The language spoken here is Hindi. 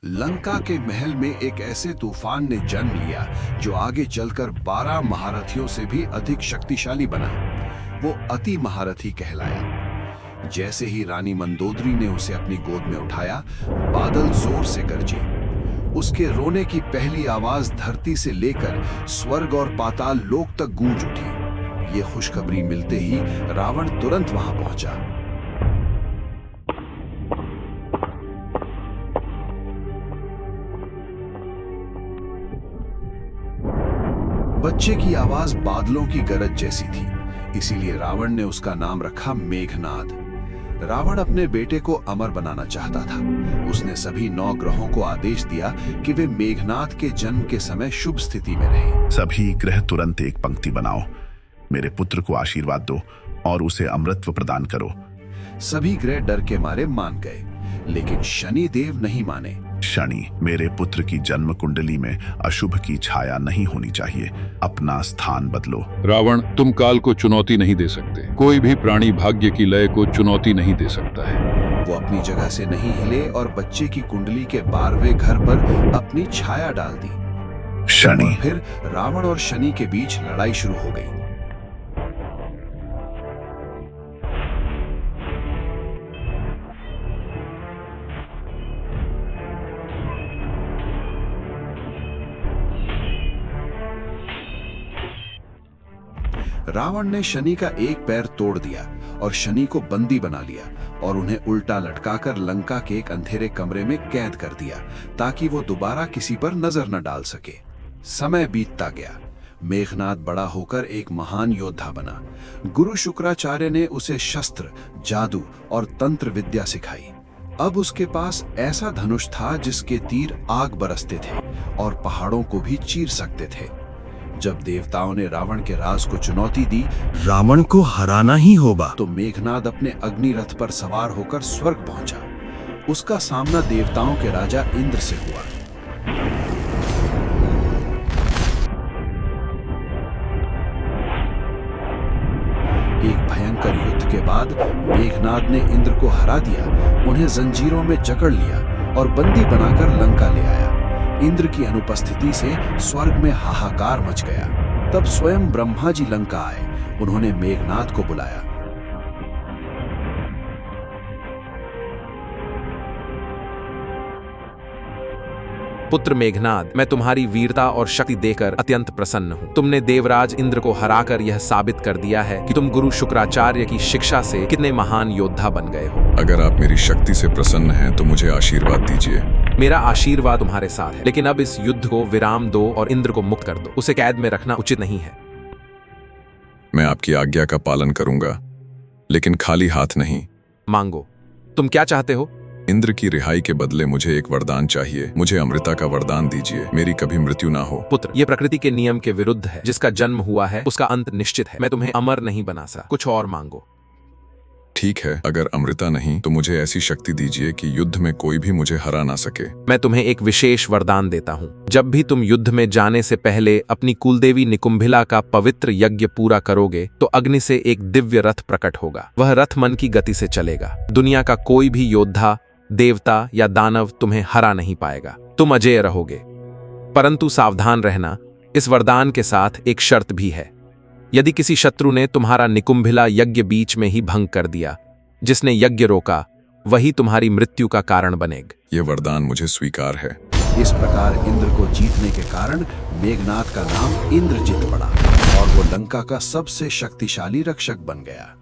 लंका के महल में एक ऐसे तूफान ने जन्म लिया जो आगे चलकर 12 महारथियों से भी अधिक शक्तिशाली बना। वो अति महारथी कहलाया। जैसे ही रानी मंदोदरी ने उसे अपनी गोद में उठाया, बादल जोर से गरजे। उसके रोने की पहली आवाज धरती से लेकर स्वर्ग और पाताल लोक तक गूंज उठी। ये खुशखबरी मिलते ही रावण तुरंत वहां पहुंचा। बच्चे की आवाज बादलों की गरज जैसी थी, इसीलिए रावण ने उसका नाम रखा मेघनाद। रावण अपने बेटे को अमर बनाना चाहता था। उसने सभी 9 ग्रहों को आदेश दिया कि वे मेघनाद के जन्म के समय शुभ स्थिति में रहें। सभी ग्रह तुरंत एक पंक्ति बनाओ, मेरे पुत्र को आशीर्वाद दो और उसे अमृतत्व प्रदान करो। सभी ग्रह डर के मारे मान गए, लेकिन शनि देव नहीं माने। शनि, मेरे पुत्र की जन्म कुंडली में अशुभ की छाया नहीं होनी चाहिए, अपना स्थान बदलो। रावण, तुम काल को चुनौती नहीं दे सकते। कोई भी प्राणी भाग्य की लय को चुनौती नहीं दे सकता है। वो अपनी जगह से नहीं हिले और बच्चे की कुंडली के 12वें घर पर अपनी छाया डाल दी। शनि। और फिर रावण और शनि के बीच लड़ाई शुरू हो गई। रावण ने शनि का एक पैर तोड़ दिया और शनि को बंदी बना लिया और उन्हें उल्टा लटकाकर लंका के एक अंधेरे कमरे में कैद कर दिया, ताकि वो दोबारा किसी पर नजर न डाल सके। समय बीतता गया। मेघनाद बड़ा होकर एक महान योद्धा बना। गुरु शुक्राचार्य ने उसे शस्त्र, जादू और तंत्र विद्या सिखाई। अब उसके पास ऐसा धनुष था जिसके तीर आग बरसते थे और पहाड़ों को भी चीर सकते थे। जब देवताओं ने रावण के राज को चुनौती दी, रावण को हराना ही होगा, तो मेघनाद अपने अग्नि रथ पर सवार होकर स्वर्ग पहुंचा। उसका सामना देवताओं के राजा इंद्र से हुआ। एक भयंकर युद्ध के बाद मेघनाद ने इंद्र को हरा दिया, उन्हें जंजीरों में जकड़ लिया और बंदी बनाकर लंका ले आया। इंद्र की अनुपस्थिति से स्वर्ग में हाहाकार मच गया। तब स्वयं ब्रह्मा जी लंका आए। उन्होंने मेघनाद को बुलाया। पुत्र मेघनाद, मैं तुम्हारी वीरता और शक्ति देखकर अत्यंत प्रसन्न हूँ। तुमने देवराज इंद्र को हराकर यह साबित कर दिया है कि तुम गुरु शुक्राचार्य की शिक्षा से कितने महान योद्धा बन गए हो। अगर आप मेरी शक्ति से प्रसन्न हैं तो मुझे आशीर्वाद दीजिए। मेरा आशीर्वाद तुम्हारे साथ है, लेकिन अब इस युद्ध को विराम दो और इंद्र को मुक्त कर दो। उसे कैद में रखना उचित नहीं है। मैं आपकी आज्ञा का पालन करूंगा, लेकिन खाली हाथ नहीं। मांगो, तुम क्या चाहते हो? इंद्र की रिहाई के बदले मुझे एक वरदान चाहिए। मुझे अमृता का वरदान दीजिए, मेरी कभी मृत्यु ना हो। पुत्र, ये प्रकृति के नियम के विरुद्ध है। जिसका जन्म हुआ है उसका अंत निश्चित है। मैं तुम्हें अमर नहीं बना सकता। कुछ और मांगो। ठीक है, अगर अमृता नहीं तो मुझे ऐसी शक्ति दीजिए कि युद्ध में कोई भी मुझे हरा ना सके। मैं तुम्हें एक विशेष वरदान देता हूँ। जब भी तुम युद्ध में जाने से पहले अपनी कुलदेवी निकुंभिला का पवित्र यज्ञ पूरा करोगे तो अग्नि से एक दिव्य रथ प्रकट होगा। वह रथ मन की गति से चलेगा। दुनिया का कोई भी योद्धा, देवता या दानव तुम्हें हरा नहीं पाएगा। तुम अजेय रहोगे। परंतु सावधान रहना, इस वरदान के साथ एक शर्त भी है। यदि किसी शत्रु ने तुम्हारा निकुंभिला यज्ञ बीच में ही भंग कर दिया, जिसने यज्ञ रोका, वही तुम्हारी मृत्यु का कारण बनेगा। ये वरदान मुझे स्वीकार है। इस प्रकार इंद्र को जीतने के कारण मेघनाद का नाम इंद्रजित पड़ा और वो लंका का सबसे शक्तिशाली रक्षक बन गया।